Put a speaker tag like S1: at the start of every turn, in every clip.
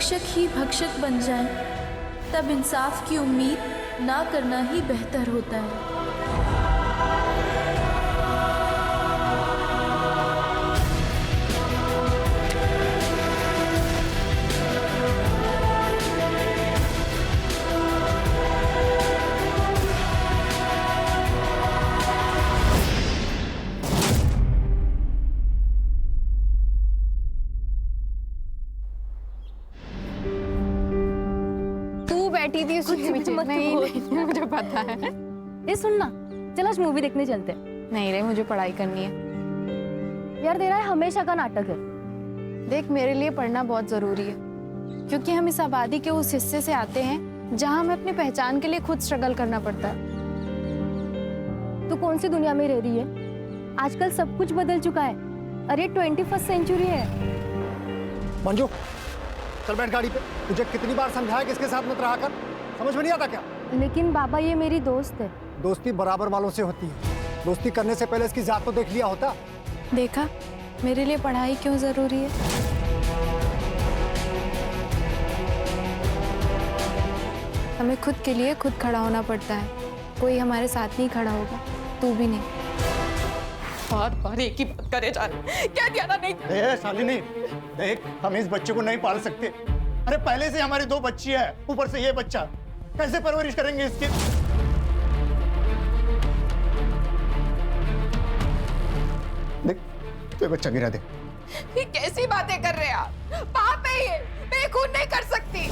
S1: रक्षक ही भक्षक बन जाए तब इंसाफ की उम्मीद ना करना ही बेहतर होता है।
S2: बैठी थी उसके पीछे। नहीं, मुझे पता है।
S3: ये सुनना, चल आज मूवी देखने चलते हैं।
S2: नहीं रे, मुझे पढ़ाई करनी है।
S3: यार तेरा हमेशा का नाटक है।
S2: देख, मेरे लिए पढ़ना बहुत जरूरी है, क्योंकि हम इस आबादी के उस हिस्से से आते हैं जहां हमें अपनी पहचान के लिए खुद स्ट्रगल करना पड़ता है।
S3: तू कौन सी दुनिया में रह रही है? आजकल सब कुछ बदल चुका है। अरे 21st सेंचुरी है।
S4: मंजू, चल बैठ गाड़ी पे। तुझे कितनी बार समझाया कि इसके साथ मत रहा कर, समझ में नहीं आता क्या?
S3: लेकिन बाबा ये मेरी दोस्त है।
S4: दोस्ती बराबर वालों से होती है। दोस्ती करने से पहले इसकी जात तो देख लिया होता।
S2: देखा, मेरे लिए पढ़ाई क्यों जरूरी है। हमें खुद के लिए खुद खड़ा होना पड़ता है। कोई हमारे साथ नहीं खड़ा होगा, तू भी नहीं।
S5: बार बार एक ही बात करे जा रहे, क्या दिया नहीं?
S4: शालिनी, देख, हम इस बच्चे को नहीं पाल सकते। अरे पहले से हमारी 2 बच्ची है, ऊपर से ये बच्चा, कैसे परवरिश करेंगे इसकी? देख, तो बच्चा गिरा दे।
S5: ये कैसी बातें कर रहे हैं आप? पाप है ये, मैं खून नहीं कर सकती।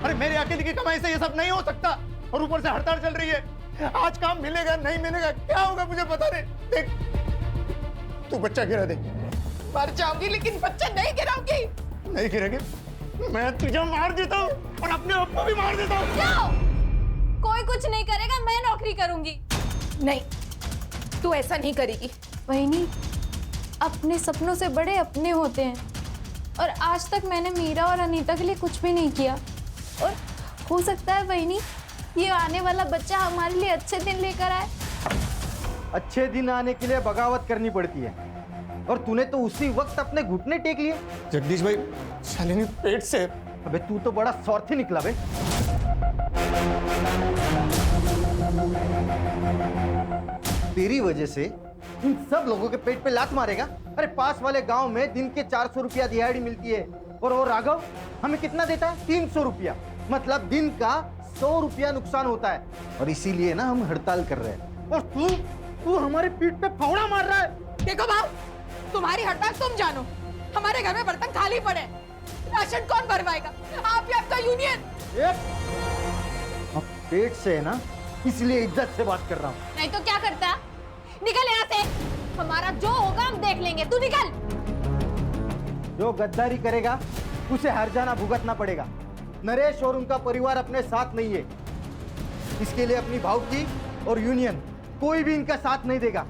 S4: अरे मेरे अकेले की कमाई से ये सब नहीं हो सकता, और ऊपर से हड़ताल चल रही है। आज काम मिलेगा नहीं मिलेगा क्या होगा मुझे पता नहीं। देख, तू बच्चा गिरा दे।
S5: मर जाऊंगी लेकिन बच्चा नहीं गिराऊंगी।
S4: नहीं गिरेगी, मैं तुझे मार देता हूँ और अपने आप को भी मार देता हूँ।
S3: कोई कुछ नहीं करेगा, मैं नौकरी करूंगी।
S5: नहीं, तू ऐसा नहीं करेगी।
S2: वहीनी, अपने सपनों से बड़े अपने होते हैं, और आज तक मैंने मीरा और अनीता के लिए कुछ भी नहीं किया। और हो सकता है वहीनी, ये आने वाला बच्चा हमारे लिए अच्छे दिन लेकर आए।
S6: अच्छे दिन आने के लिए बगावत करनी पड़ती है, और तूने तो उसी वक्त अपने घुटने टेक लिए।
S4: जगदीश भाई, शालिनी पेट से।
S6: अबे तू तो बड़ा स्वार्थी निकला बे। तेरी वजह से इन सब लोगों के पेट पे लात मारेगा। अरे पास वाले गांव में दिन के 400 रुपया दिहाड़ी मिलती है, और वो राघव हमें कितना देता है? 300 रुपया। मतलब दिन का 100 रुपया नुकसान होता है, और इसीलिए ना हम हड़ताल कर रहे हैं। और तू हमारे पीठ पे फावड़ा मार रहा है।
S5: देखो बाबू, तुम्हारी हड़ताल तुम जानो, हमारे घर में बर्तन खाली पड़े, राशन कौन भरवाएगा? आप ही आपका यूनियन।
S6: अब पेट से है ना, इसलिए इज्जत से बात कर रहा हूँ।
S3: नहीं तो क्या करता? निकल यहाँ से, हमारा जो होगा हम देख लेंगे। तू निकल।
S6: जो गद्दारी करेगा उसे हर्जाना भुगतना पड़ेगा। नरेश और उनका परिवार अपने साथ नहीं है, इसके लिए अपनी भावकी और यूनियन कोई भी इनका साथ नहीं देगा।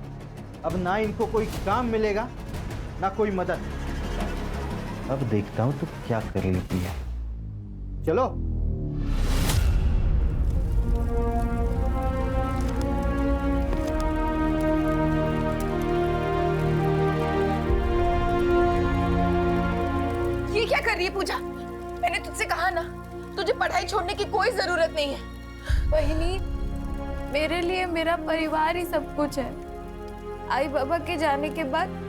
S6: अब ना इनको कोई काम मिलेगा ना कोई मदद। अब देखता हूं तो क्या कर लेती है। चलो।
S5: ये क्या कर रही है पूजा? मैंने तुझसे कहा ना, तुझे पढ़ाई छोड़ने की कोई जरूरत नहीं है।
S2: वहीनी, मेरे लिए मेरा परिवार ही सब कुछ है। आई बाबा के जाने के बाद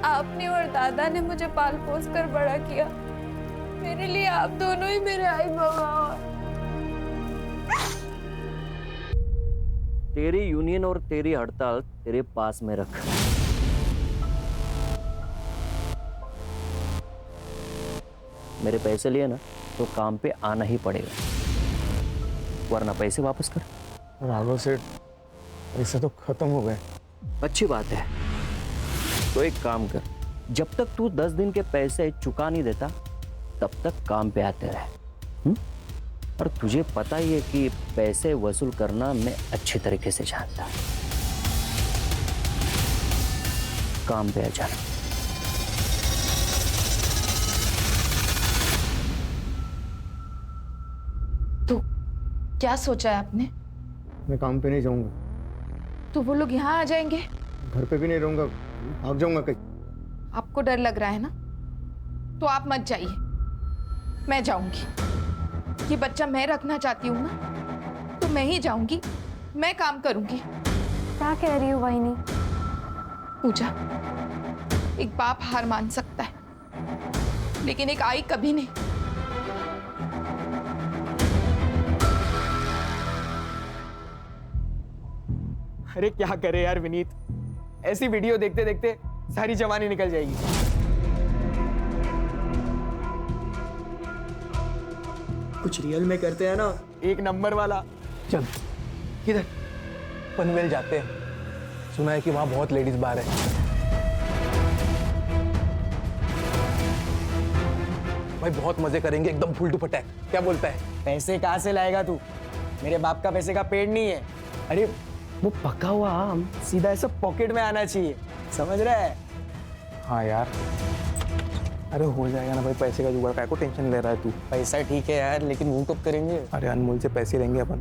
S2: आपने और दादा ने मुझे पाल पोस कर बड़ा किया। मेरे लिए आप दोनों ही मेरे आई बाबा हो।
S7: तेरी यूनियन और तेरी हड़ताल तेरे पास में रख। मेरे पैसे लिए ना तो काम पे आना ही पड़ेगा, वरना पैसे वापस कर।
S4: राघव सेठ, पैसे तो खत्म हो गए।
S7: अच्छी बात है, तो एक काम कर, जब तक तू 10 दिन के पैसे चुका नहीं देता तब तक काम पे आते रहे। और तुझे पता ही है कि पैसे वसूल करना मैं अच्छे तरीके से जानता हूं। काम पे आ जाना।
S2: तो क्या सोचा है आपने?
S4: मैं काम पे नहीं जाऊंगा।
S2: तो वो लोग यहाँ आ जाएंगे?
S4: घर पे भी नहीं रहूंगा, भाग जाऊंगा कहीं।
S5: आपको डर लग रहा है ना, तो आप मत जाइए, मैं जाऊंगी। ये बच्चा मैं रखना चाहती हूँ ना, तो मैं ही जाऊंगी, मैं काम करूंगी।
S3: क्या कह रही हो वाहिनी?
S5: पूजा, एक बाप हार मान सकता है, लेकिन एक आई कभी नहीं।
S8: अरे क्या करे यार विनीत, ऐसी वीडियो देखते देखते सारी जवानी निकल जाएगी। कुछ रियल में करते हैं ना, एक नंबर वाला।
S9: चल किधर? पनवेल जाते हैं, सुना है कि वहां बहुत लेडीज बार है। भाई बहुत मजे करेंगे, एकदम फुल टू पटैक। क्या बोलता है?
S8: पैसे कहाँ से लाएगा तू? मेरे बाप का पैसे का पेड़ नहीं है। अरे वो पका हुआ आम सीधा ऐसा पॉकेट में आना चाहिए, समझ रहा है?
S9: हाँ यार, अरे हो जाएगा ना भाई, पैसे का जुगाड़। काय को टेंशन ले रहा है तू?
S8: पैसा ठीक है यार, लेकिन वो कब करेंगे?
S9: अरे अनमोल से पैसे लेंगे अपन।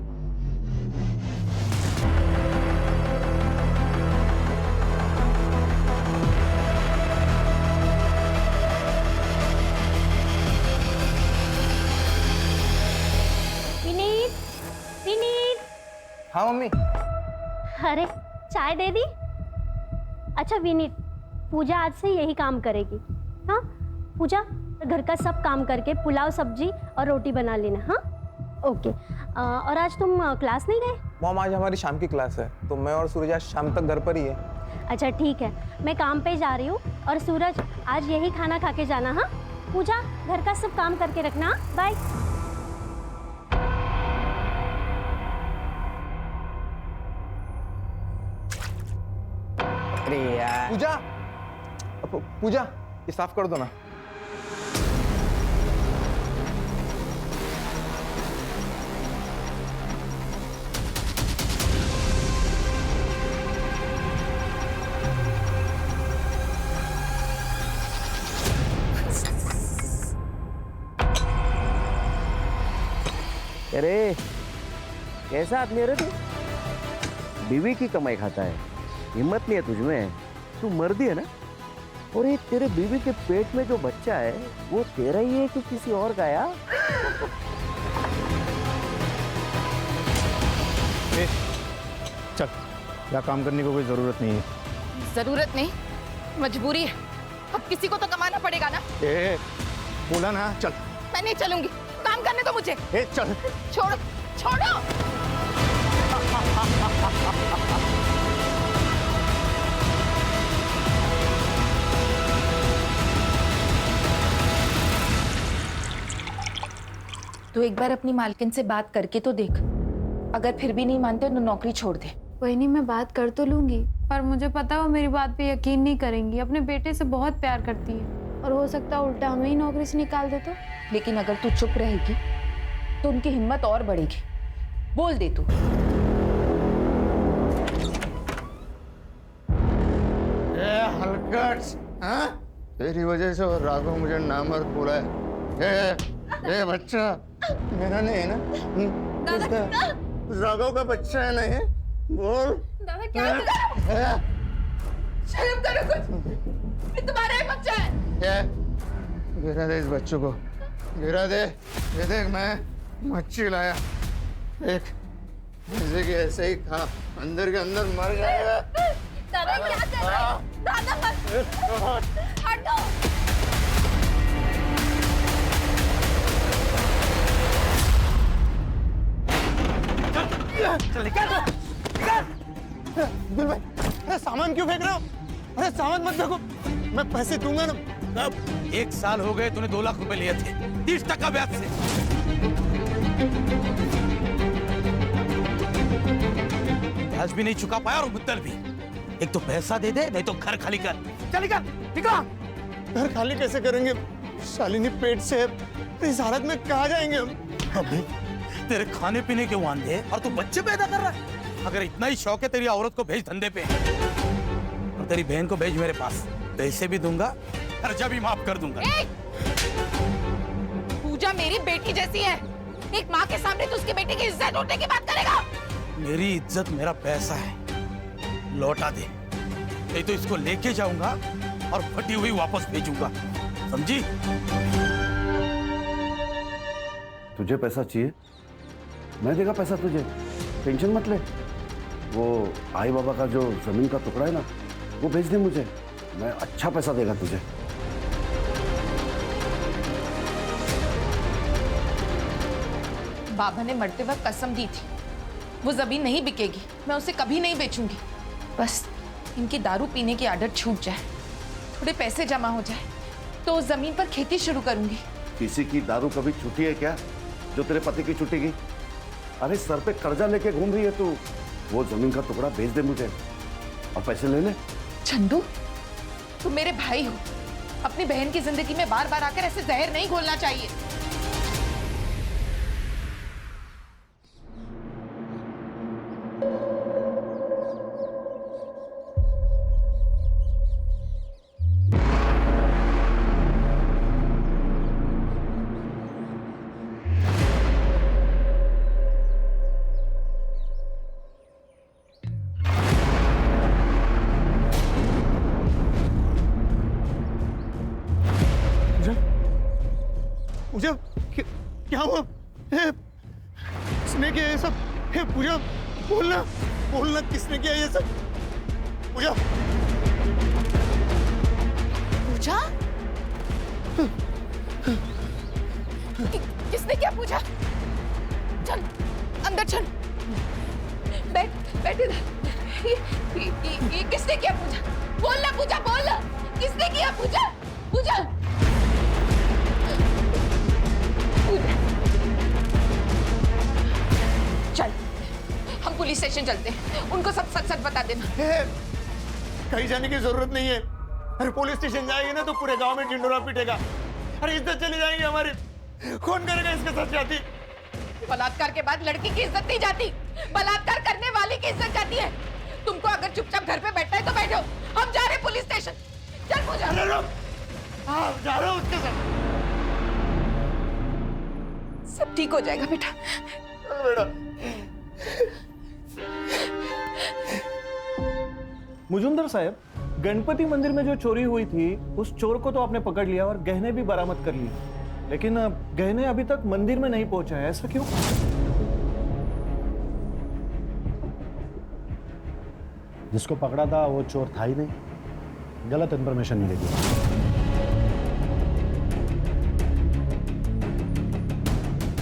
S3: विनीत, विनीत।
S9: हाँ मम्मी।
S3: अरे चाय दे दी? अच्छा विनीत, पूजा आज से यही काम करेगी। हाँ पूजा, घर का सब काम करके पुलाव, सब्जी और रोटी बना लेना। हाँ ओके। और आज तुम क्लास नहीं गए?
S9: मॉम आज हमारी शाम की क्लास है, तो मैं और सूरज आज शाम तक घर पर ही है।
S3: अच्छा ठीक है, मैं काम पे जा रही हूँ। और सूरज आज यही खाना खा के जाना। हाँ पूजा, घर का सब काम करके रखना। बाय।
S8: अरे यार
S9: पूजा, पूजा ये साफ कर दो ना।
S7: अरे कैसा आदमी है रे तू? बीवी की कमाई खाता है, हिम्मत नहीं है तुझमें। तू मर्दी है ना? और ये तेरे बीवी के पेट में जो बच्चा है वो तेरा ही है कि किसी और का? यार
S4: चल, क्या काम करने की कोई जरूरत नहीं है।
S5: जरूरत नहीं, मजबूरी है। अब किसी को तो कमाना पड़ेगा ना।
S4: ए, बोला ना, चल।
S5: मैं नहीं चलूंगी, काम करने दो मुझे।
S4: ए, चल।
S5: छोड़ो, छोड़ो। तू एक बार अपनी मालकिन से बात करके तो देख, अगर फिर भी नहीं मानते तो नौकरी छोड़ दे।
S2: वही मैं बात कर तो लूंगी, पर मुझे पता है वो मेरी बात पे यकीन नहीं करेंगी। अपने बेटे से बहुत प्यार करती है, और हो सकता है उल्टा हमें ही नौकरी से निकाल दे तो।
S5: लेकिन अगर तू चुप रहेगी तो उनकी हिम्मत और बढ़ेगी। बोल दे तू।
S4: हलकट, हाँ? तेरी वजह से वो राघव मुझे नामर्द बोला है। ए बच्चा मेरा नहीं है ना? राघव का बच्चा है ना ये? बोल।
S5: दादा क्या शर्म करो कुछ, ये तुम्हारा ही बच्चा है।
S4: गिरा दे इस बच्चों को, गिरा दे। ये देख, मैं मच्छी लाया, एक ऐसे की ऐसे ही खा, अंदर के अंदर मर जाएगा।
S5: दादा क्या कर रहे हो? दादा मत हटो।
S4: चल निकाल, निकाल। दिल भाई, अरे सामान क्यों फेंक रहे हो? अरे सामान मत फेंको, मैं पैसे दूंगा ना।
S10: अब 1 साल हो गए, तूने 2 लाख रुपए लिए थे 30% ब्याज से। ब्याज भी नहीं चुका पाया और मुद्दल भी। एक तो पैसा दे दे, नहीं तो घर खाली कर। चल निकल, निकल।
S4: घर खाली कैसे करेंगे? शालिनी पेट से है, इस हालत में कहाँ जाएंगे हम?
S10: अबे तेरे खाने पीने के वांदे और तू बच्चे पैदा कर रहा है। अगर इतना ही शौक है तेरी औरत को भेज धंधे पे, और तेरी बहन को भेज मेरे पास। पैसे भी दूंगा, खर्चा भी माफ कर दूंगा।
S5: पूजा मेरी बेटी जैसी है, एक माँ के सामने तो उसकी बेटी की इज्जत लूटने की बात करेगा?
S10: मेरी इज्जत मेरा पैसा है, लौटा दे, नहीं तो इसको लेके जाऊंगा और फटी हुई वापस भेजूंगा, समझी?
S11: तुझे पैसा चाहिए, मैं देगा पैसा तुझे, टेंशन मत ले। वो आई बाबा का जो जमीन का टुकड़ा है ना, वो भेज दे मुझे, मैं अच्छा पैसा देगा तुझे।
S5: बाबा ने मरते वक्त कसम दी थी, वो जमीन नहीं बिकेगी, मैं उसे कभी नहीं बेचूंगी। बस इनकी दारू पीने की आदत छूट जाए, थोड़े पैसे जमा हो जाए, तो उस जमीन पर खेती शुरू करूंगी।
S11: किसी की दारू कभी छूटी है क्या, जो तेरे पति की छूटेगी? अरे सर पे कर्जा लेके घूम रही है तू। वो जमीन का टुकड़ा भेज दे मुझे और पैसे ले ले।
S5: चंदू, तुम मेरे भाई हो, अपनी बहन की जिंदगी में बार बार आकर ऐसे जहर नहीं घोलना चाहिए।
S4: पूजा, क्या हुआ? किसने किया ये सब? पूजा, बोलना बोलना, किसने किया ये सब? पूजा,
S5: पूजा? किसने किया पूजा? चल अंदर चल, बैठ इधर। ये किसने किया पूजा? बोलना पूजा, बोलना, किसने किया पूजा? पूजा, चल हम पुलिस स्टेशन चलते हैं, उनको सब सच सच बता देना।
S4: कहीं जाने की जरूरत नहीं है। अरे पुलिस स्टेशन जाएगी ना तो पूरे गांव में ढिंडोरा पीटेगा। अरे इज्जत चली जाएगी हमारी। कौन करेगा इसके साथ जाती?
S5: बलात्कार के बाद लड़की की इज्जत नहीं जाती, बलात्कार करने वाली की इज्जत जाती है। तुमको अगर चुपचाप घर पे बैठना है तो बैठो, हम जा रहे हैं पुलिस स्टेशन। चल पूजा।
S4: जा रहा हूँ उसके साथ।
S5: सब ठीक हो जाएगा बेटा।
S4: बेटा,
S9: मुजुमदार साहब, गणपति मंदिर में जो चोरी हुई थी उस चोर को तो आपने पकड़ लिया और गहने भी बरामद कर लिए, लेकिन गहने अभी तक मंदिर में नहीं पहुंचा है, ऐसा क्यों?
S12: जिसको पकड़ा था वो चोर था ही नहीं, गलत इंफॉर्मेशन मिलेगी।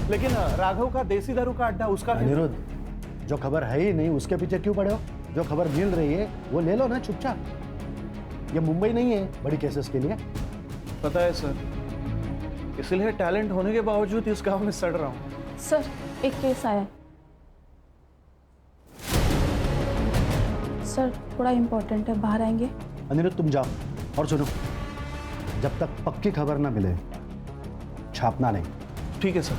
S9: लेकिन राघव का देसी दारू का अड्डा, उसका
S12: अनिरुद्ध, जो खबर है ही नहीं उसके पीछे क्यों पड़े हो? जो खबर मिल रही है वो ले लो ना चुपचाप। ये मुंबई नहीं है बड़ी केसेस के लिए।
S9: पता है सर, इसलिए टैलेंट होने के बावजूद इस गांव में सड़ रहा हूँ।
S2: सर, एक केस आया है। सर, थोड़ा इम्पोर्टेंट है, बाहर आएंगे?
S12: अनिरुद्ध तुम जाओ, और सुनो, जब तक पक्की खबर ना मिले छापना नहीं।
S9: ठीक है सर।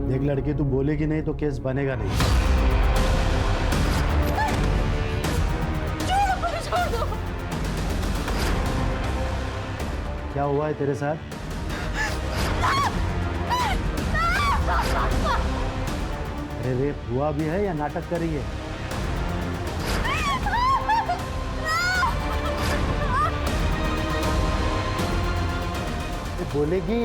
S12: देख लड़की, तू बोलेगी नहीं तो केस बनेगा नहीं। क्या हुआ है तेरे साथ? अरे रेप हुआ भी है या नाटक कर रही है? बोलेगी?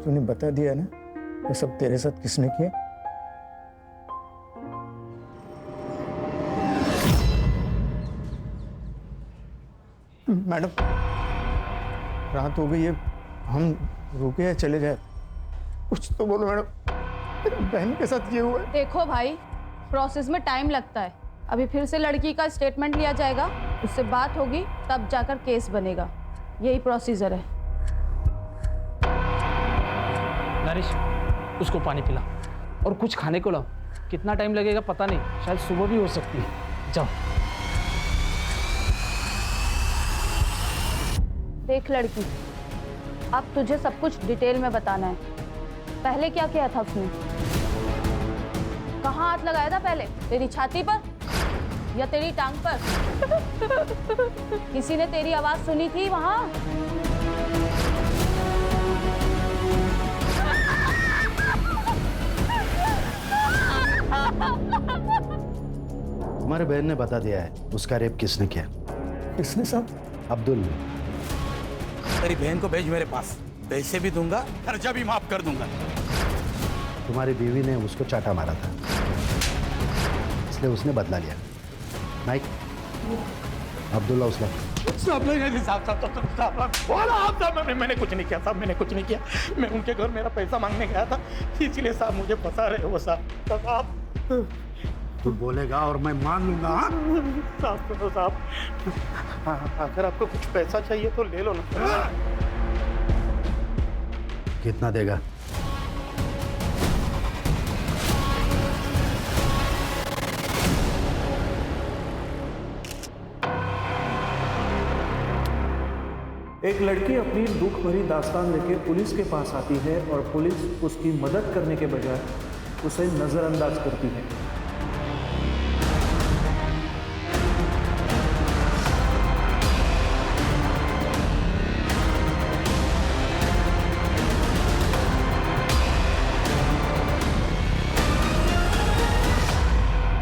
S4: तूने बता दिया ना ये सब तेरे साथ किसने किया? मैडम, रात हो गई है, हम रुके हैं, चले जाए? कुछ तो बोलो मैडम, मेरी बहन के साथ ये हुआ है।
S2: देखो भाई, प्रोसेस में टाइम लगता है। अभी फिर से लड़की का स्टेटमेंट लिया जाएगा, उससे बात होगी, तब जाकर केस बनेगा। यही प्रोसीजर है।
S13: नरेश, उसको पानी पिला और कुछ खाने को लाओ। कितना टाइम लगेगा पता नहीं, शायद सुबह भी हो सकती है। जाओ।
S2: देख लड़की, अब तुझे सब कुछ डिटेल में बताना है। पहले क्या किया था उसने? कहाँ हाथ लगाया था पहले? तेरी छाती पर या तेरी टांग पर? किसी ने तेरी आवाज सुनी थी वहां?
S12: तुम्हारे बहन ने बता दिया है उसका रेप किसने किया।
S9: किसने साहब?
S12: अब्दुल ने।
S10: तेरी बहन को भेज मेरे पास, पैसे भी दूंगा, खर्चा भी माफ कर दूंगा।
S12: तुम्हारी बीवी ने उसको चाटा मारा था, इसलिए उसने बदला लिया। नाइक, अब्दुल्ला उसला।
S9: मैंने कुछ नहीं किया साहब, मैंने कुछ नहीं किया। मैं उनके घर मेरा पैसा मांगने गया था, इसलिए साहब मुझे फंसा रहे हो साहब।
S12: तू बोलेगा और मैं मान लूंगा।
S9: साहब सुनो साहब, अगर आपको कुछ पैसा चाहिए तो ले लो ना।
S12: कितना देगा?
S9: एक लड़की अपनी दुख भरी दास्तान लेके पुलिस के पास आती है और पुलिस उसकी मदद करने के बजाय उसे नजरअंदाज करती है।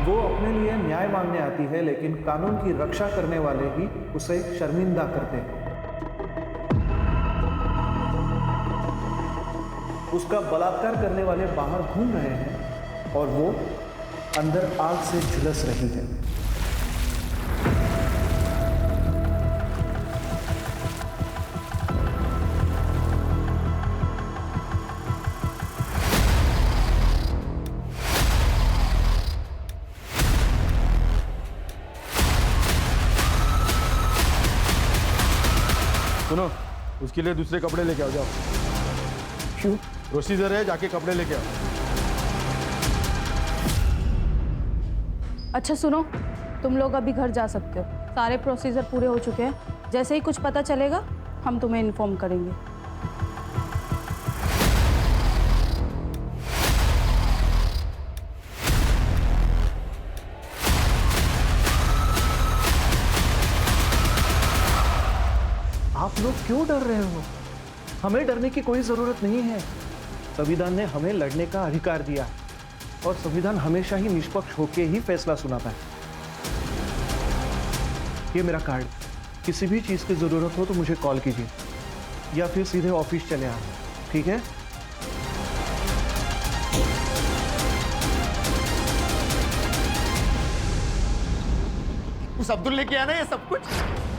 S9: वो अपने लिए न्याय मांगने आती है, लेकिन कानून की रक्षा करने वाले ही उसे शर्मिंदा करते हैं। उसका बलात्कार करने वाले बाहर घूम रहे हैं और वो अंदर आग से झुलस रही है।
S6: सुनो, उसके लिए दूसरे कपड़े लेके आओ, जाओ।
S9: क्यों?
S6: प्रोसीजर है, जाके कपड़े लेके आओ।
S2: अच्छा सुनो, तुम लोग अभी घर जा सकते हो। सारे प्रोसीजर पूरे हो चुके हैं। जैसे ही कुछ पता चलेगा हम तुम्हें इन्फॉर्म करेंगे।
S9: आप लोग क्यों डर रहे हो? हमें डरने की कोई जरूरत नहीं है। संविधान ने हमें लड़ने का अधिकार दिया और संविधान हमेशा ही निष्पक्ष होकर ही फैसला सुनाता है। ये मेरा कार्ड, किसी भी चीज की जरूरत हो तो मुझे कॉल कीजिए या फिर सीधे ऑफिस चले आओ, ठीक है?
S4: उस अब्दुल ने किया ना ये सब कुछ?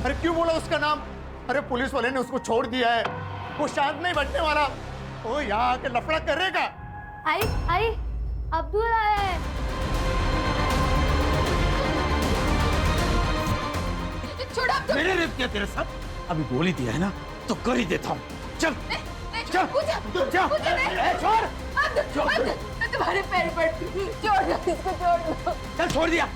S4: अरे क्यों बोला उसका नाम? अरे पुलिस वाले ने उसको छोड़ दिया है, वो शांत नहीं बैठने वाला। ओ यहाँ आके लफड़ा करेगा।
S3: आई अब्दुल आया है।
S5: छोड़ अब्दुल।
S10: मैंने रेप किया तेरे साथ? अभी बोल ही दिया है ना, तो कर ही देता हूँ। चल चल
S5: छोड़ तुम्हारे पैर पड़ती, छोड़ दो इसको, छोड़ दो।
S10: चल छोड़ दिया।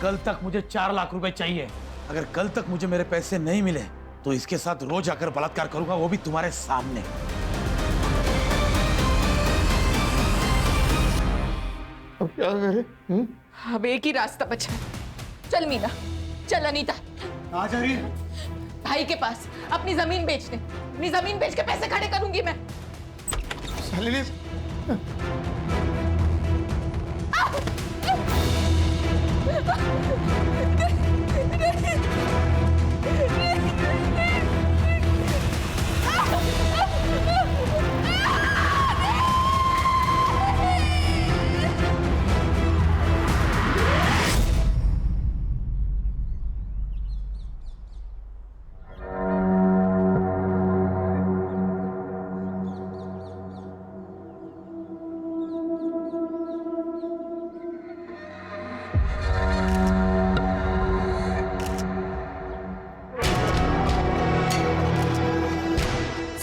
S10: कल तक मुझे 4 लाख रुपए चाहिए। अगर कल तक मुझे मेरे पैसे नहीं मिले तो इसके साथ रोज आकर बलात्कार करूंगा, वो भी तुम्हारे सामने।
S4: अब क्या करें?
S5: अब एक ही रास्ता बचा है। चल मीना, चल अनीता।
S4: कहाँ जा रही है?
S5: भाई के पास अपनी जमीन बेचने, अपनी जमीन बेच के पैसे खड़े करूंगी मैं।
S4: शालिनी,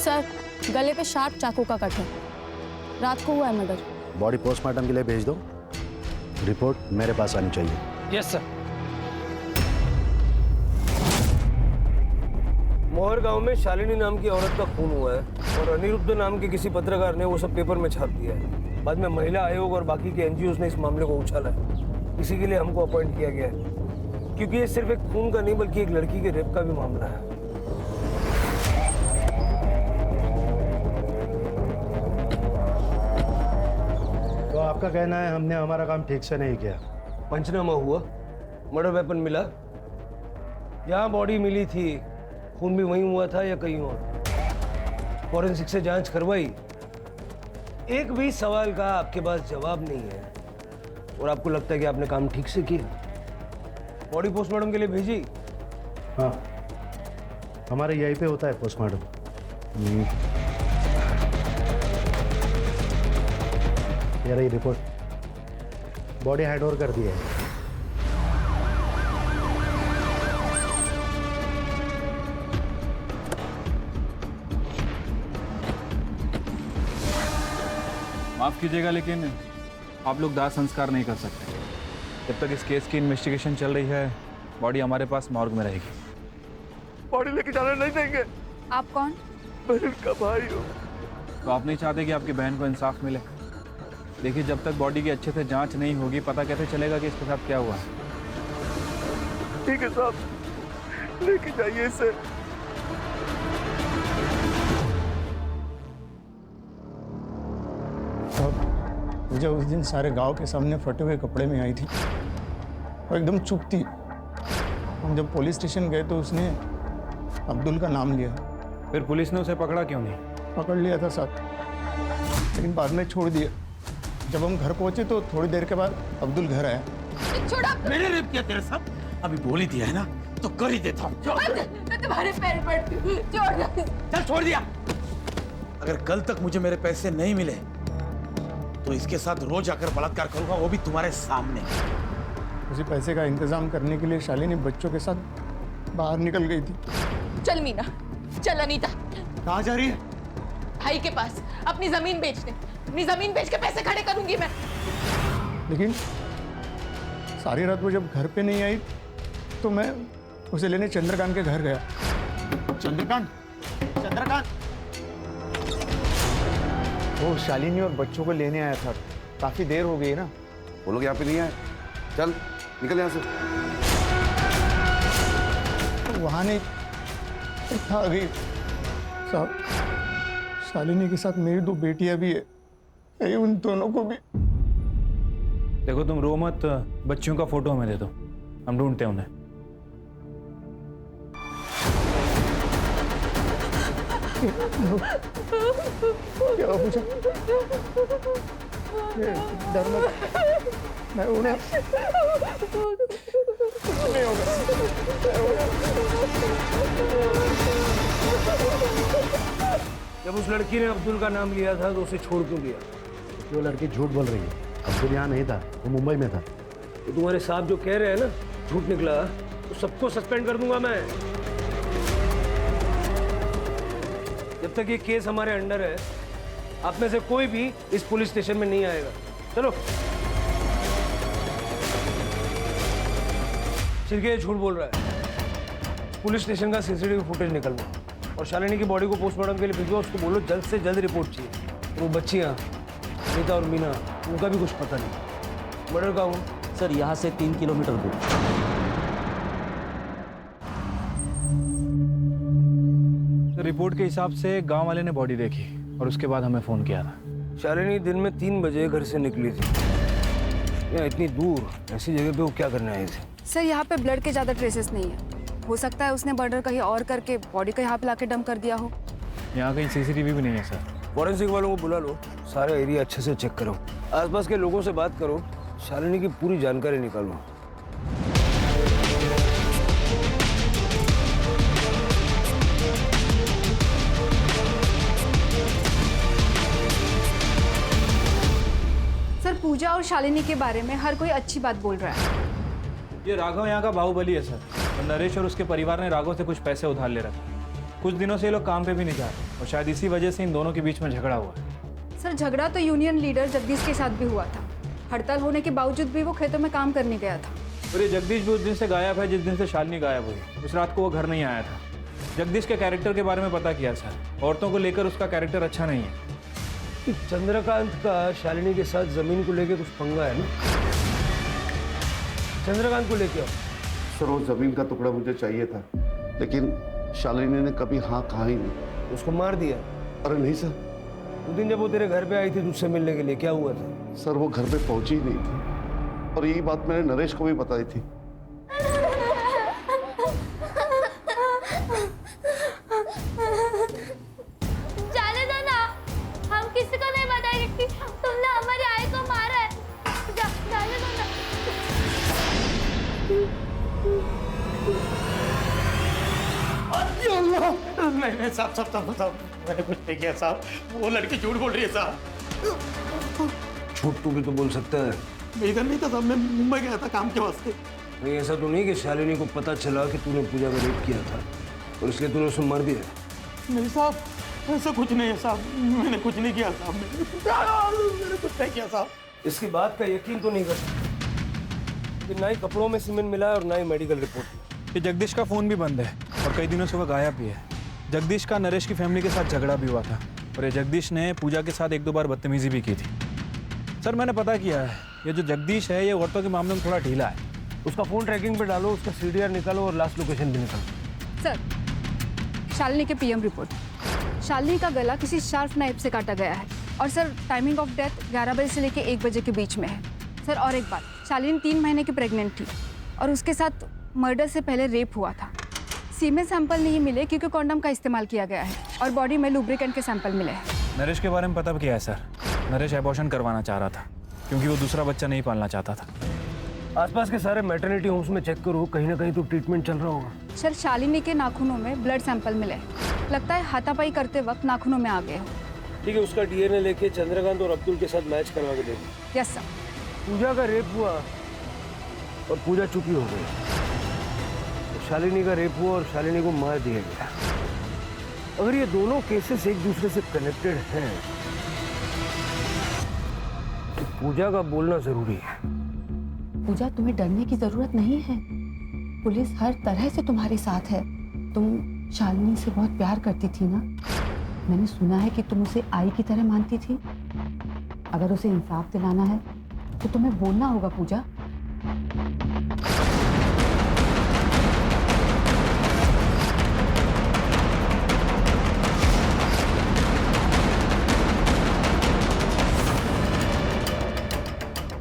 S2: सर, गले पे शार्प चाकू का कट है। रात को हुआ है मर्डर।
S12: बॉडी पोस्टमार्टम के लिए भेज दो, रिपोर्ट मेरे पास आनी चाहिए।
S13: Yes sir.
S8: मोहर गांव में शालिनी नाम की औरत का खून हुआ है और अनिरुद्ध नाम के किसी पत्रकार ने वो सब पेपर में छाप दिया है। बाद में महिला आयोग और बाकी के एनजीओ ने इस मामले को उछाला है। इसी के लिए हमको अपॉइंट किया गया है, क्योंकि ये सिर्फ एक खून का नहीं बल्कि एक लड़की के रेप का भी मामला है।
S12: तो आपका कहना है हमने हमारा काम ठीक से नहीं किया?
S8: पंचनामा हुआ, मर्डर वेपन मिला, जहाँ बॉडी मिली थी खून भी वहीं हुआ था या कहीं और। फॉरेंसिक से जांच करवाई, एक भी सवाल का आपके पास जवाब नहीं है और आपको लगता है कि आपने काम ठीक से किया। बॉडी पोस्टमार्टम के लिए भेजी?
S12: हाँ, हमारे यहीं पे होता है पोस्टमार्टम। ये रही रिपोर्ट, बॉडी हैंड ओवर कर दी है।
S14: माफ़ कीजिएगा लेकिन आप लोग दाह संस्कार नहीं कर सकते। जब तक इस केस की इन्वेस्टिगेशन चल रही है, बॉडी हमारे पास मॉर्ग में रहेगी।
S11: बॉडी लेके जाने नहीं देंगे।
S2: आप कौन?
S11: बहन का भाई हो।
S14: तो आप नहीं चाहते कि आपकी बहन को इंसाफ मिले? देखिए, जब तक बॉडी की अच्छे से जांच नहीं होगी, पता कैसे चलेगा कि इसके साथ क्या हुआ है।
S11: ठीक है साहब, लेके जाइए इसे।
S4: मुझे उस दिन सारे गांव के सामने फटे हुए कपड़े में आई थी और एकदम चुप थी। हम जब पुलिस स्टेशन गए तो उसने अब्दुल का नाम लिया।
S14: फिर पुलिस ने उसे पकड़ा क्यों नहीं?
S4: पकड़ लिया था साहब, लेकिन बाद में छोड़ दिया। जब हम घर पहुंचे तो थोड़ी देर के बाद अब्दुल घर आया।
S5: छोड़ा।
S10: मैंने रेप किया तेरे साथ? अभी बोल ही दिया है ना, तो कर ही देता हूँ।
S5: मैं तुम्हारे पैर पड़ती हूँ, छोड़।
S10: चल छोड़ दिया। अगर कल तक मुझे मेरे पैसे नहीं मिले तो इसके साथ रोज आकर बलात्कार करूंगा, वो भी तुम्हारे सामने।
S4: उसी पैसे का इंतजाम करने के लिए शालिनी बच्चों के साथ बाहर निकल गई थी।
S5: चल मीना, चल अनीता।
S4: कहाँ जा रही है?
S5: भाई के पास अपनी जमीन बेचने। अपनी जमीन बेच के पैसे खड़े करूंगी मैं।
S4: लेकिन सारी रात वो जब घर पे नहीं आई तो मैं उसे लेने चंद्रकांत के घर गया।
S9: चंद्रकांत, चंद्रकांत, वो शालिनी और बच्चों को लेने आया था। काफी देर हो गई ना।
S11: वो लोग यहाँ पे नहीं आए। चल निकल यहाँ से।
S4: वहाँ नहीं था अभी साहब। शालिनी के साथ मेरी 2 बेटियां भी है, कहीं उन दोनों को भी।
S14: देखो, तुम रो मत, बच्चियों का फोटो हमें दे दो, हम ढूंढते हैं उन्हें।
S4: क्या पूछा? डर मत, मैं उन्हें नहीं होगा।
S8: जब उस लड़की ने अब्दुल का नाम लिया था तो उसे छोड़ क्यों दिया?
S12: वो लड़की झूठ बोल रही है। अब्दुल यहाँ नहीं था, वो मुंबई में था।
S8: तो तुम्हारे साहब जो कह रहे हैं ना झूठ निकला, तो सबको सस्पेंड कर दूंगा मैं। जब तक ये केस हमारे अंडर है, आप में से कोई भी इस पुलिस स्टेशन में नहीं आएगा। चलो। सिर्फ झूठ बोल रहा है। पुलिस स्टेशन का सीसीटीवी फुटेज निकलवा और शालिनी की बॉडी को पोस्टमार्टम के लिए भिजवा। उसको बोलो जल्द से जल्द रिपोर्ट चाहिए। वो बच्चियाँ अनीता और मीना, उनका भी कुछ पता नहीं। मर्डर का हूँ
S15: सर, यहाँ से 3 किलोमीटर दूर।
S14: रिपोर्ट के हिसाब से गांव वाले ने बॉडी देखी और उसके बाद हमें फोन किया था।
S8: शालिनी दिन में 3 बजे घर से निकली थी। यहाँ इतनी दूर ऐसी जगह पे वो क्या करने आई थी?
S2: सर, यहाँ पे ब्लड के ज्यादा ट्रेसेस नहीं है। हो सकता है उसने मर्डर कहीं और करके बॉडी को यहाँ पे लाके डंप कर दिया हो।
S14: यहाँ कहीं सीसीटीवी भी नहीं है सर।
S8: फॉरेंसिक वालों को बुला लो, सारा एरिया अच्छे से चेक करो, आसपास के लोगों से बात करो, शालिनी की पूरी जानकारी निकालो।
S2: सर, पूजा और शालिनी के बारे में हर कोई अच्छी बात बोल रहा है।
S14: ये राघव यहाँ का बाहुबली है सर, और नरेश और उसके परिवार ने राघव से कुछ पैसे उधार ले रखे। कुछ दिनों से ये लोग काम पे भी नहीं जा रहे और शायद इसी वजह से इन दोनों के बीच में झगड़ा हुआ है।
S2: सर, झगड़ा तो यूनियन लीडर जगदीश के साथ भी हुआ था। हड़ताल होने के बावजूद भी वो खेतों में काम करने गया था।
S14: और ये जगदीश भी उस दिन से गायब है जिस दिन से शालिनी गायब हुई। उस रात को वो घर नहीं आया था। जगदीश के कैरेक्टर के बारे में पता किया सर। औरतों को लेकर उसका कैरेक्टर अच्छा नहीं है।
S8: कि चंद्रकांत का शालिनी के साथ जमीन को लेके कुछ पंगा है ना? चंद्रकांत को लेके
S11: सर वो जमीन का टुकड़ा मुझे चाहिए था, लेकिन शालिनी ने कभी हाँ कहा ही नहीं।
S8: उसको मार दिया?
S11: अरे नहीं सर।
S8: उस दिन जब वो तेरे घर पे आई थी तुझसे मिलने के लिए, क्या हुआ था?
S11: सर वो घर पे पहुंची ही नहीं थी, और यही बात मैंने नरेश को भी बताई थी।
S2: जाने दो ना, हम किसी को नहीं बताएंगे कि तुमने हमारी आई को मारा है। जाने दो ना।
S10: नहीं साहब साहब साहब साहब, मैंने कुछ नहीं किया साहब। वो लड़की झूठ बोल रही है साहब।
S8: झूठ तू भी तो बोल सकता है।
S10: मैं इधर नहीं था साहब, मैं मुंबई गया था काम के वास्ते।
S8: नहीं ऐसा तो नहीं कि शालिनी को पता चला कि तूने पूजा का रेप किया था और इसलिए तूने उसे मार दिया?
S10: नहीं साहब, ऐसा कुछ नहीं है साहब, मैंने कुछ नहीं किया साहब। मैंने कुछ नहीं किया साहब।
S8: इसकी बात का यकीन तो नहीं कर सकता कि ना ही कपड़ों में सीमेंट मिला है और ना ही मेडिकल रिपोर्ट।
S14: ये जगदीश का फ़ोन भी बंद है और कई दिनों से वो गायब भी है। जगदीश का नरेश की फैमिली के साथ झगड़ा भी हुआ था और ये जगदीश ने पूजा के साथ 1-2 बार बदतमीजी भी की थी। सर मैंने पता किया है, ये जो जगदीश है ये औरतों के मामले में थोड़ा ढीला है।
S8: उसका फ़ोन ट्रैकिंग पे डालो, उसका CDR निकालो और लास्ट लोकेशन भी निकालो।
S15: सर, शालिनी के PM रिपोर्ट। शालिनी का गला किसी शार्प नाइफ से काटा गया है और सर टाइमिंग ऑफ डेथ 11 बजे से लेकर 1 बजे के बीच में है। सर और एक बात, शालिनी 3 महीने की प्रेग्नेंट थी और उसके साथ मर्डर से पहले रेप हुआ था। सीमेंट सैंपल नहीं मिले क्योंकि कॉन्डम का इस्तेमाल किया गया है और बॉडी में लुब्रिकेंट के सैंपल मिले हैं।
S14: नरेश के बारे में पता किया है सर। नरेश एबॉर्शन करवाना चाह रहा था क्योंकि वो दूसरा बच्चा नहीं पालना चाहता था।
S8: आसपास के सारे मैटरनिटी होम्स में चेक करो, कहीं ना कहीं तो ट्रीटमेंट चल रहा होगा।
S15: सर शालिनी के नाखूनों में ब्लड सैंपल मिले, लगता है हाथापाई करते वक्त नाखूनों में आ गए हो।
S8: ठीक है, उसका DNA लेके चंद्रकांत और अब्दुल के साथ मैच करवा के देखो।
S15: Yes sir.
S8: पूजा का रेप हुआ और पूजा चुपी हो गई। तो शालिनी का रेप हुआ और शालिनी को मार दिया गया। अगर ये दोनों केसेस एक दूसरे से कनेक्टेड हैं तो पूजा का बोलना जरूरी है।
S5: पूजा, तुम्हें डरने की जरूरत नहीं है। पुलिस हर तरह से तुम्हारे साथ है। तुम शालिनी से बहुत प्यार करती थी ना? मैंने सुना है कि तुम उसे आई की तरह मानती थी। अगर उसे इंसाफ दिलाना है तो तुम्हें बोलना होगा पूजा।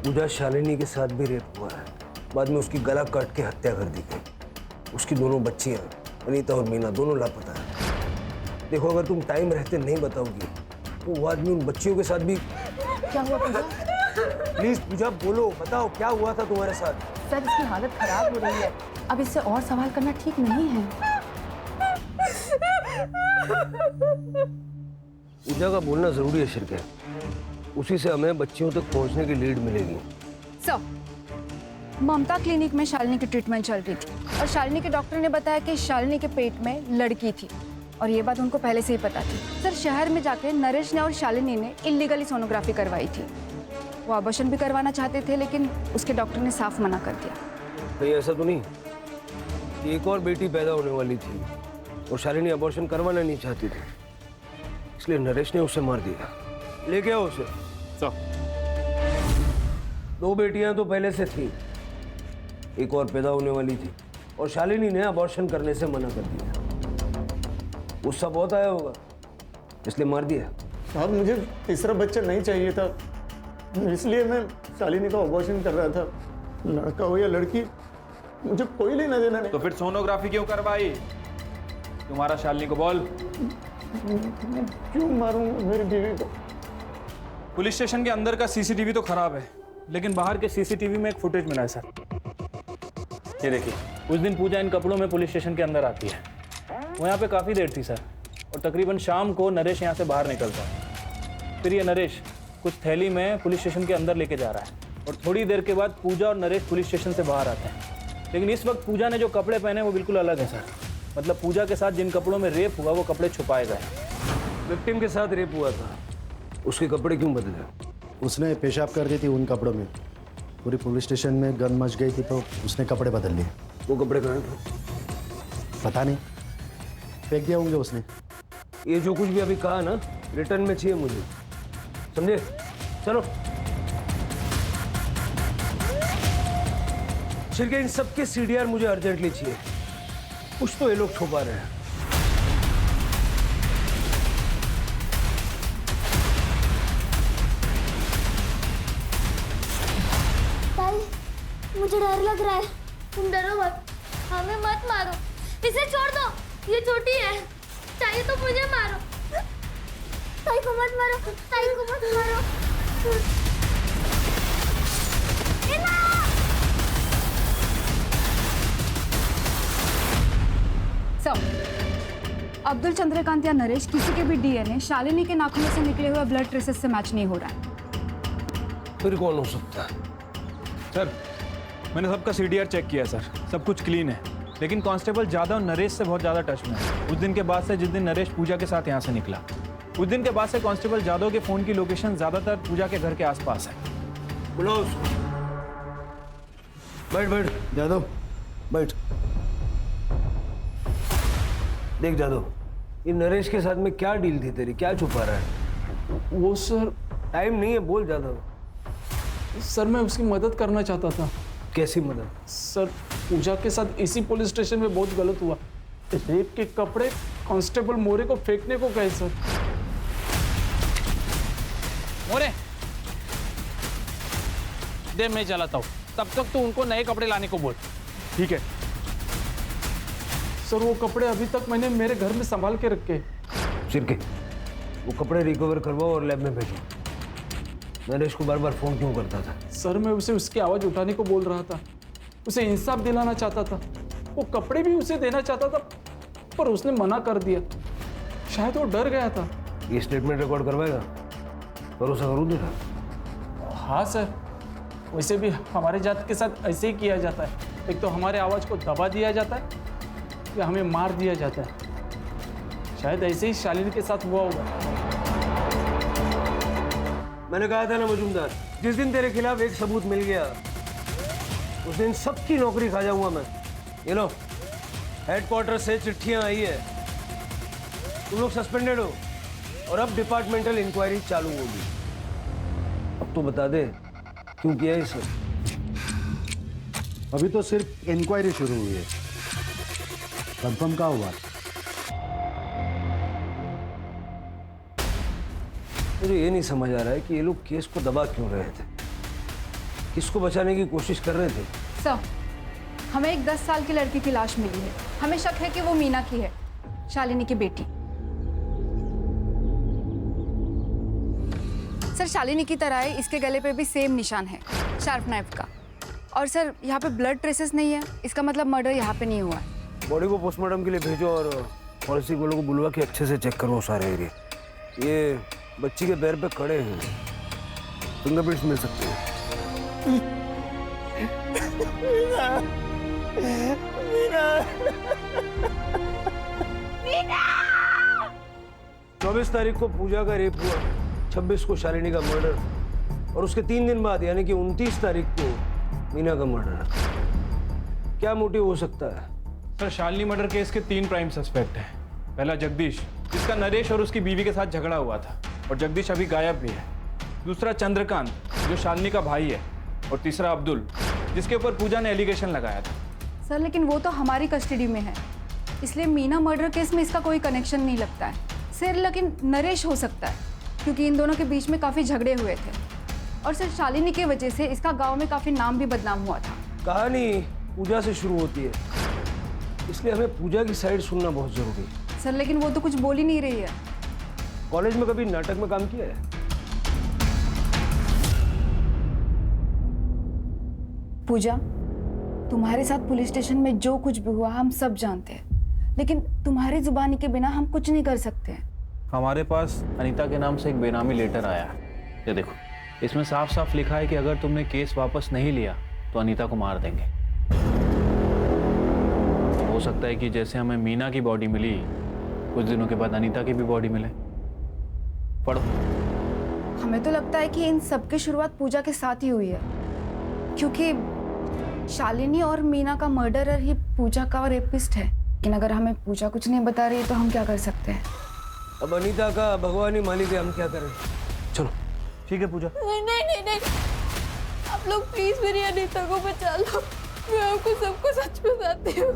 S8: पूजा, शालिनी के साथ भी रेप हुआ है। बाद में उसकी गला काट के हत्या कर दी गई। उसकी दोनों बच्चियां अनीता और मीना दोनों लापता है। देखो, अगर तुम टाइम रहते नहीं बताओगी तो वो आदमी उन बच्चियों के साथ भी।
S5: क्या हुआ पूजा?
S8: प्लीज पूजा बोलो, बताओ क्या हुआ था तुम्हारे साथ?
S5: सर, इसकी हालत खराब हो रही है। अब इससे और सवाल करना ठीक नहीं है।
S8: पूजा का बोलना जरूरी है शिरके। उसी से हमें बच्चियों तक पहुंचने की लीड मिलेगी।
S15: सर, ममता क्लिनिक में शालिनी की ट्रीटमेंट चल रही थी और शालिनी के डॉक्टर ने बताया कि शालिनी के पेट में लड़की थी और ये बात उनको पहले से ही पता थी। सर, शहर में जाके नरेश ने और शालिनी ने इलीगली सोनोग्राफी करवाई थी। वो अबॉर्शन भी करवाना चाहते थे लेकिन उसके डॉक्टर ने साफ मना कर दिया।
S8: कहीं ऐसा तो नहीं कि एक और बेटी पैदा होने वाली थी और शालिनी अबॉर्शन करवाना नहीं चाहती थी, इसलिए नरेश ने उसे मार दिया? लेके आओ उसे। दो बेटियां तो पहले से थी, एक और पैदा होने वाली थी और शालिनी ने अबॉर्शन करने से मना कर दिया। गुस्सा बहुत आया होगा इसलिए मार दिया।
S4: साहब, मुझे तीसरा बच्चा नहीं चाहिए था, इसलिए मैं शालिनी का अबॉर्शन कर रहा था। लड़का हो या लड़की, मुझे कोई लेना देना नहीं।
S14: तो फिर सोनोग्राफी क्यों करवाई? तुम्हारा शालिनी को बोल।
S4: मैं क्यों मारूंगा मेरी बीवी को?
S14: पुलिस स्टेशन के अंदर का CCTV तो खराब है लेकिन बाहर के CCTV में एक फुटेज मिला है सर। ये देखिए, उस दिन पूजा इन कपड़ों में पुलिस स्टेशन के अंदर आती है। वो यहाँ पे काफ़ी देर थी सर और तकरीबन शाम को नरेश यहाँ से बाहर निकलता है। फिर ये नरेश कुछ थैली में पुलिस स्टेशन के अंदर लेके जा रहा है और थोड़ी देर के बाद पूजा और नरेश पुलिस स्टेशन से बाहर आते हैं। लेकिन इस वक्त पूजा ने जो कपड़े पहने वो बिल्कुल अलग है सर। मतलब पूजा के साथ जिन कपड़ों में रेप हुआ वो कपड़े छुपाए गए।
S8: विक्टिम के साथ रेप हुआ था, उसके कपड़े क्यों बदले?
S12: उसने पेशाब कर दी थी उन कपड़ों में। पूरी पुलिस स्टेशन में गन मच गई थी तो उसने कपड़े बदल लिए।
S8: वो कपड़े कहाँ थे?
S12: पता नहीं। फेंक दिया होंगे उसने।
S8: ये जो कुछ भी अभी कहा ना, रिटर्न में चाहिए मुझे, समझे? चलो छिड़के, इन सबके सीडीआर मुझे अर्जेंटली चाहिए। कुछ तो ये लोग छुपा रहे हैं।
S16: ताई, मुझे डर लग रहा है। तुम डरो मत, हमें मत मारो, इसे छोड़ दो, ये छोटी है, चाहिए तो मुझे मारो। ताई को मत मारो, ताई को मत मारो।
S15: अब्दुल चंद्रकांत या नरेश किसी के भी डीएनए शालिनी के नाखूनों से निकले हुए ब्लड ट्रेसेस से मैच नहीं हो रहा है।
S8: फिर कौन हो सकता है?
S14: सर मैंने सबका सीडीआर चेक किया सर, सब कुछ क्लीन है, लेकिन कांस्टेबल जादव नरेश से बहुत ज़्यादा टच में है। उस दिन के बाद से, जिस दिन नरेश पूजा के साथ यहाँ से निकला, उस दिन के बाद से कांस्टेबल जादव के फ़ोन की लोकेशन ज़्यादातर पूजा के घर के आसपास है।
S8: बुलाओ उसको। बैठ बैठ जादव, बैठ। देख जादव, ये नरेश के साथ में क्या डील थी तेरी, क्या छुपा रहा है?
S13: वो सर,
S8: टाइम नहीं है, बोल जादव।
S13: सर मैं उसकी मदद करना चाहता था।
S8: कैसी मदद?
S13: सर पूजा के साथ इसी पुलिस स्टेशन में बहुत गलत हुआ। रेप के कपड़े कांस्टेबल मोरे को फेंकने को कहे सर।
S14: मोरे दे, मैं चलाता हूँ, तब तक तो उनको नए कपड़े लाने को बोल।
S13: ठीक है सर, वो कपड़े अभी तक मैंने मेरे घर में संभाल के रखे।
S8: शिरके, वो कपड़े रिकवर करवाओ और लैब में भेजो। नरेश को बार बार फोन क्यों करता था?
S13: सर मैं उसे उसकी आवाज़ उठाने को बोल रहा था, उसे इंसाफ दिलाना चाहता था, वो कपड़े भी उसे देना चाहता था, पर उसने मना कर दिया। शायद वो डर गया था।
S8: ये स्टेटमेंट रिकॉर्ड करवाएगा? भरोसा करूँ तेरा?
S13: हाँ सर, वैसे भी हमारे जात के साथ ऐसे ही किया जाता है। एक तो हमारे आवाज़ को दबा दिया जाता है या हमें मार दिया जाता है। शायद ऐसे ही शालिनी के साथ हुआ होगा।
S8: मैंने कहा था ना मजूमदार, जिस दिन तेरे खिलाफ एक सबूत मिल गया उस दिन सबकी नौकरी खा जाऊंगा मैं। ये लो, हेडक्वार्टर से चिट्ठियां आई है, तुम लोग सस्पेंडेड हो और अब डिपार्टमेंटल इंक्वायरी चालू होगी। अब तो बता दे क्यों किया है इसे?
S12: अभी तो सिर्फ इंक्वायरी शुरू हुई है, कंफर्म कहाँ हुआ?
S8: मुझे ये नहीं समझ आ रहा है कि ये लोग केस को दबा क्यों रहे थे, किसको बचाने की कोशिश कर रहे थे?
S15: सर, हमें एक 10 साल की लड़की की लाश मिली है। हमें शक है कि वो मीना की है, शालिनी की बेटी। सर शालिनी की तरह ही इसके गले पे भी सेम निशान है, शार्प नाइफ का। और सर यहाँ पे ब्लड ट्रेसेस नहीं है, इसका मतलब मर्डर यहाँ पे नहीं हुआ है।
S8: बॉडी को पोस्टमार्टम के लिए भेजो और फॉरेंसिक वालों को बुलवा के अच्छे से चेक करो सारे एरिया। ये बच्ची के पैर पे खड़े हैं, फिंगरप्रिंट्स मिल सकते हैं। 24 तारीख को पूजा का रेप हुआ, 26 को शालिनी का मर्डर और उसके 3 दिन बाद यानी कि 29 तारीख को मीना का मर्डर। क्या मोटिव हो सकता है?
S14: सर शालिनी मर्डर केस के 3 प्राइम सस्पेक्ट हैं। पहला जगदीश, जिसका नरेश और उसकी बीवी के साथ झगड़ा हुआ था और जगदीश अभी गायब भी है। दूसरा चंद्रकांत, जो शालिनी का भाई है। और तीसरा अब्दुल, जिसके ऊपर पूजा ने एलिगेशन लगाया था।
S15: सर लेकिन वो तो हमारी कस्टडी में है, इसलिए मीना मर्डर केस में इसका कोई कनेक्शन नहीं लगता है। सर लेकिन नरेश हो सकता है, क्योंकि इन दोनों के बीच में काफ़ी झगड़े हुए थे और सर शालिनी की वजह से इसका गांव में काफ़ी नाम भी बदनाम हुआ था।
S8: कहानी पूजा से शुरू होती है, इसलिए हमें पूजा की साइड सुनना बहुत जरूरी है।
S15: सर लेकिन वो तो कुछ बोल ही नहीं रही है।
S8: कॉलेज में कभी नाटक में काम किया है?
S15: पूजा, तुम्हारे साथ पुलिस स्टेशन में जो कुछ भी हुआ हम सब जानते हैं, लेकिन तुम्हारी जुबानी के बिना हम कुछ नहीं कर सकते।
S14: हमारे पास अनीता के नाम से एक बेनामी लेटर आया है, ये देखो। इसमें साफ साफ लिखा है कि अगर तुमने केस वापस नहीं लिया तो अनीता को मार देंगे। हो सकता है कि जैसे हमें मीना की बॉडी मिली, कुछ दिनों के बाद अनीता की भी बॉडी मिले। पढ़ो।
S15: हमें तो लगता है कि इन सब की शुरुआत पूजा के साथ ही हुई है, क्योंकि शालिनी और मीना का मर्डरर ही पूजा का रेपिस्ट है। लेकिन अगर हमें पूजा कुछ नहीं बता रही है तो हम क्या कर सकते हैं?
S8: अब अनीता का भगवान ही मालिक है, हम क्या करें। चलो
S9: ठीक है पूजा।
S2: नहीं नहीं नहीं नहीं, आप लोग प्लीज मेरी अनीता को बचा लो। मैं आपको सबको सच बताती हूँ।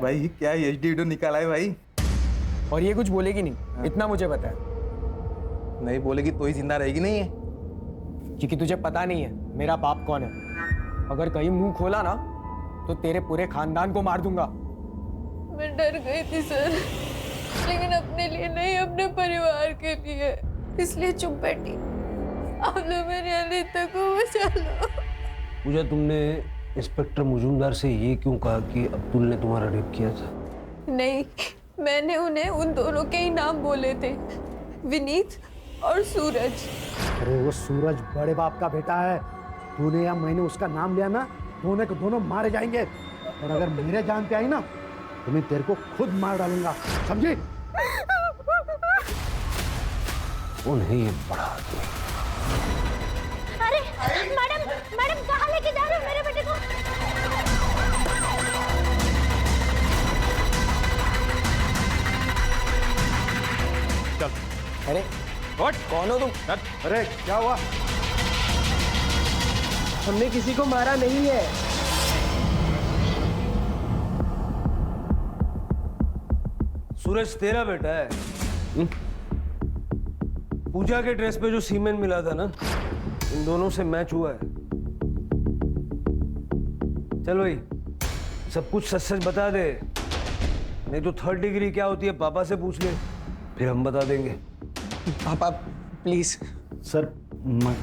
S6: भाई क्या एचडी वीडियो निकाला है भाई?
S17: और ये कुछ बोलेगी नहीं, इतना मुझे पता है।
S6: नहीं बोलेगी तो ही जिंदा रहेगी नहीं है।
S17: क्योंकि तुझे पता नहीं है मेरा बाप कौन है। अगर कहीं मुंह खोला ना तो तेरे पूरे खानदान को मार दूंगा।
S2: मैं डर गई थी सर, लेकिन अपने लिए नहीं, अपने परिवार के लिए, इसलिए चुप बैठी। आप लोग मेरी अनीता को बचा लो।
S8: पूजा, तुमने इंस्पेक्टर मुजुमदार से ये क्यों कहा कि अब्दुल ने तुम्हारा रेप किया था?
S2: नहीं, मैंने उन्हें उन दोनों के ही नाम बोले थे, विनीत और सूरज।
S12: अरे वो सूरज बड़े बाप का बेटा है। तूने या मैंने उसका नाम लिया ना, दोनों के दोनों मारे जाएंगे। और अगर मेरे जान पे आई ना तो मैं तेरे को खुद मार डालूंगा, समझी?
S8: कौन है ये बड़ा आदमी?
S3: अरे मैडम, मैडम कहाँ लेके जा रहे हो मेरे बेटे को?
S17: अरे व्हाट, कौन हो तुम?
S6: अरे क्या हुआ?
S17: हमने किसी को मारा नहीं है।
S8: सूरज तेरा बेटा है? पूजा के ड्रेस पे जो सीमेंट मिला था ना, इन दोनों से मैच हुआ है। चल भाई, सब कुछ सच सच बता दे, नहीं तो 3rd डिग्री क्या होती है पापा से पूछ ले, फिर हम बता देंगे।
S17: पापा प्लीज।
S12: सर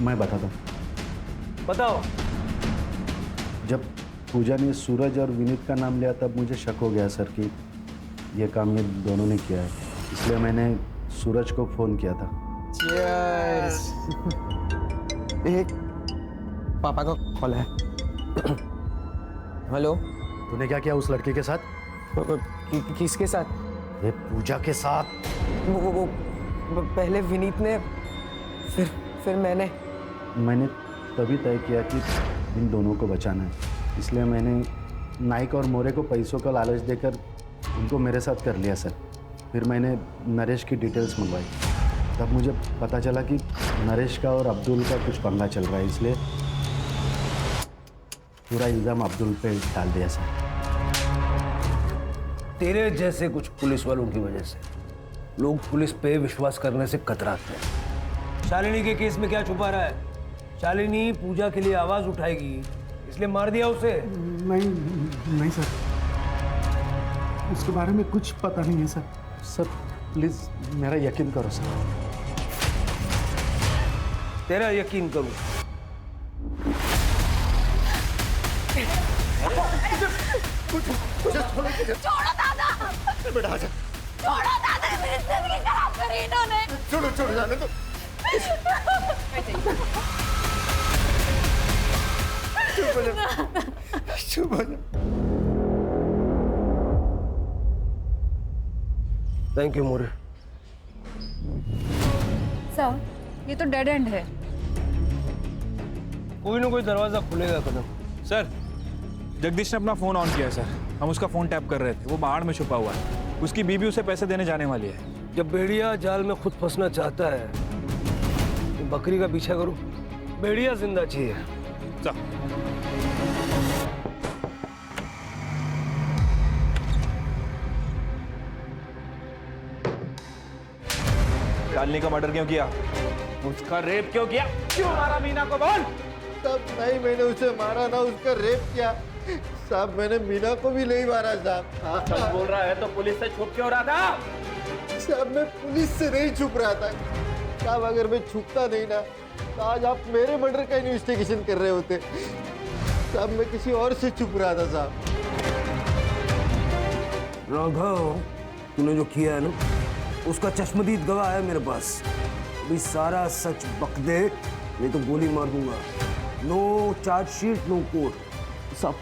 S12: मैं बताता हूँ।
S8: बताओ।
S12: जब पूजा ने सूरज और विनीत का नाम लिया तब मुझे शक हो गया सर कि ये काम ये दोनों ने किया है, इसलिए मैंने सूरज को फोन किया था।
S17: चीयर्स। एक पापा का कॉल है। हेलो।
S12: तूने क्या किया उस लड़के के साथ?
S17: किसके साथ?
S12: ये पूजा के साथ।
S17: वो पहले विनीत ने, फिर मैंने
S12: तभी तय किया कि इन दोनों को बचाना है, इसलिए मैंने नाइक और मोरे को पैसों का लालच देकर उनको मेरे साथ कर लिया सर। फिर मैंने नरेश की डिटेल्स मंगवाई, तब मुझे पता चला कि नरेश का और अब्दुल का कुछ पंगा चल रहा है, इसलिए पूरा इल्ज़ाम अब्दुल पे डाल दिया सर।
S8: तेरे जैसे कुछ पुलिस वालों की वजह से लोग पुलिस पे विश्वास करने से कतराते हैं। शालिनी के केस में क्या छुपा रहा है? शालिनी पूजा के लिए आवाज उठाएगी, इसलिए मार दिया उसे।
S9: नहीं सर, उसके बारे में कुछ पता नहीं है सर।
S12: सर प्लीज मेरा यकीन करो सर।
S8: तेरा यकीन करूं?
S16: छोड़ो दादा,
S4: बेटा आजा।
S16: छोड़ो दादा, मेरी जिंदगी खराब करी इन्होंने।
S4: छोड़ो छोड़ो, जाने दो। चुप हो जा, चुप हो जा।
S8: Thank you more.
S15: सर ये तो डेड एंड है।
S8: कोई ना कोई दरवाजा खुलेगा कदम।
S14: सर, जगदीश ने अपना फोन ऑन किया है सर, हम उसका फोन टैप कर रहे थे, वो बाहर में छुपा हुआ है, उसकी बीबी उसे पैसे देने जाने वाली है।
S8: जब भेड़िया जाल में खुद फंसना चाहता है तो बकरी का पीछा करो, भेड़िया जिंदा चाहिए।
S14: चल। शालिनी का मर्डर क्यों किया? उसका रेप क्यों किया? क्यों मारा मीना को? बोल।
S4: तब नहीं मैंने उसे मारा ना उसका रेप किया साहब, मैंने मीना को भी नहीं मारा साहब।
S14: सच बोल रहा है तो पुलिस से छुप क्यों रहा था?
S4: साहब मैं पुलिस से नहीं छुप रहा था साहब, अगर मैं छुपता नहीं ना तो आज आप मेरे मर्डर का इन्वेस्टिगेशन कर रहे होते साहब। मैं किसी और से छुप रहा था साहब।
S8: राघव, तूने जो किया है ना, उसका चश्मदीद गवाह है मेरे पास। अभी सारा सच बक दे, नहीं तो गोली मार दूंगा। No charge sheet, no court.
S7: सब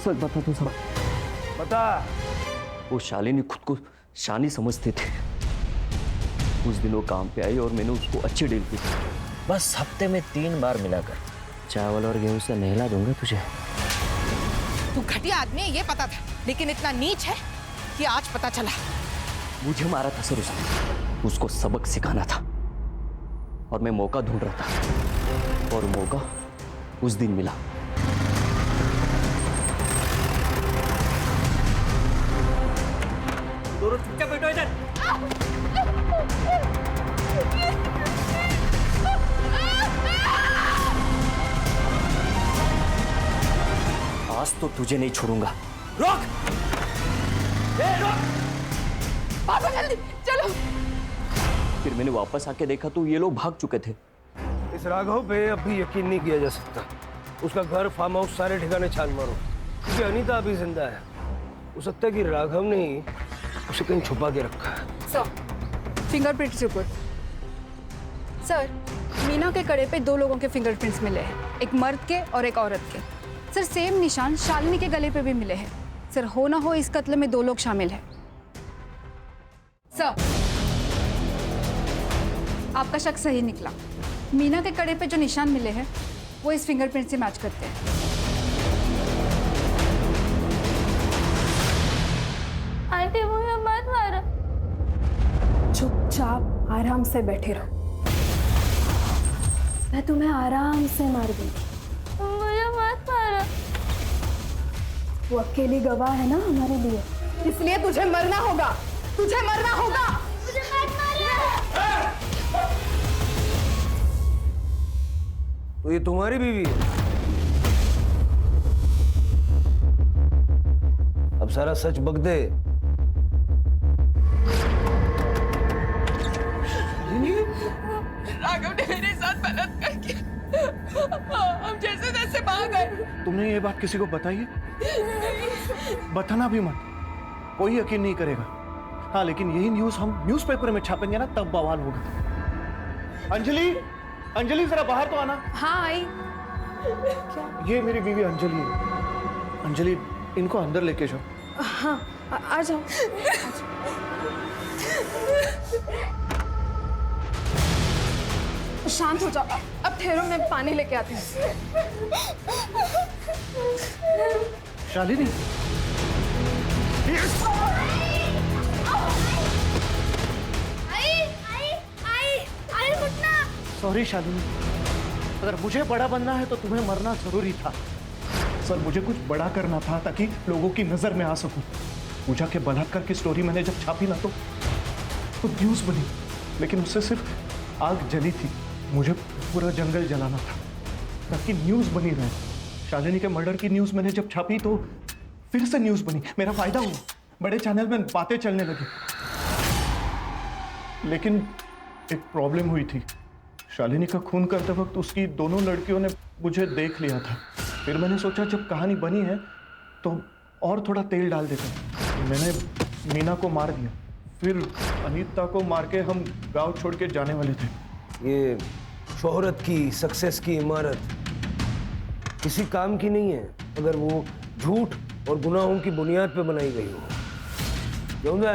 S7: सच बता दो सब।
S8: बता।
S7: वो शालिनी खुद को शानी समझते थे। उस दिन वो काम पे आई और मैंने उसको अच्छी डील की। बस हफ्ते में 3 बार मिलाकर चावल और गेहूं से नहला दूंगा तुझे।
S5: तू घटिया आदमी है ये पता था, लेकिन इतना नीच है कि आज पता चला।
S7: मुझे मारा था सर उसने, उसको सबक सिखाना था और मैं मौका ढूंढ रहा था और मौका उस दिन मिला।
S8: दोनों चुपचाप बैठो इधर।
S7: आज तो तुझे नहीं छोड़ूंगा।
S8: रोक! रोक!
S5: पापा जल्दी चलो।
S7: फिर मैंने वापस आके देखा तो ये लोग भाग चुके थे।
S8: इस राघव पे अब भी यकीन नहीं किया जा सकता। उसका घर, फार्म हाउस, सारे ठिकाने छान मारो, क्योंकि अनीता अभी जिंदा है। हो सकता है कि राघव ने ही उसे कहीं छुपा के रखा है।
S15: Sir, fingerprints report. Sir, Meena के कड़े पे 2 लोगों के फिंगरप्रिंट्स मिले हैं, एक मर्द के और एक औरत के। सर, सेम निशान शालिनी के गले पे भी मिले हैं। सर, हो ना हो इस कत्ल में 2 लोग शामिल हैं। सर, आपका शक सही निकला। मीना के कड़े पे जो निशान मिले हैं वो इस फिंगरप्रिंट से मैच करते हैं।
S16: आंटी मुझे मत मारो।
S18: चुपचाप आराम से बैठे रहो, मैं तुम्हें आराम से मार दूंगी।
S16: मुझे मत मारो।
S18: वो अकेली गवाह है ना हमारे लिए, इसलिए तुझे मरना होगा, तुझे मरना होगा।
S16: मुझे मत मारो।
S8: तो ये तुम्हारी बीवी है? अब सारा सच बक दे।
S5: राघव ने मेरे साथ बलात्कार किया। हम जैसे तैसे भाग गए।
S9: तुमने ये बात किसी को बताई है? बताना भी मत, कोई यकीन नहीं करेगा। हाँ, लेकिन यही न्यूज़ हम न्यूज़पेपर में छापेंगे ना, तब बवाल होगा। अंजलि, अंजलि जरा बाहर तो आना।
S15: हाँ आई।
S9: ये मेरी बीवी अंजलि है। अंजलि, इनको अंदर लेके जाओ।
S18: हाँ, आ जाओ। शांत हो जाओ, अब ठहरो, मैं पानी लेके आती हूँ।
S9: शालिनी, सॉरी शालिनी, अगर मुझे बड़ा बनना है तो तुम्हें मरना जरूरी था। सर, मुझे कुछ बड़ा करना था ताकि लोगों की नजर में आ सकूं। पूजा के बलात्कार की स्टोरी मैंने जब छापी ना तो न्यूज बनी, लेकिन उससे सिर्फ आग जली थी। मुझे पूरा जंगल जलाना था ताकि न्यूज बनी रहे। शालिनी के मर्डर की न्यूज मैंने जब छापी तो फिर से न्यूज बनी, मेरा फायदा हुआ, बड़े चैनल में बातें चलने लगी। लेकिन एक प्रॉब्लम हुई थी। शालिनी का खून करते वक्त उसकी दोनों लड़कियों ने मुझे देख लिया था। फिर मैंने सोचा जब कहानी बनी है तो और थोड़ा तेल डाल देते। मैंने मीना को मार दिया, फिर अनीता को मार के हम गांव छोड़ के जाने वाले थे।
S8: ये शोहरत की, सक्सेस की इमारत किसी काम की नहीं है अगर वो झूठ और गुनाहों की बुनियाद पे बनाई गई हो। क्यों ना?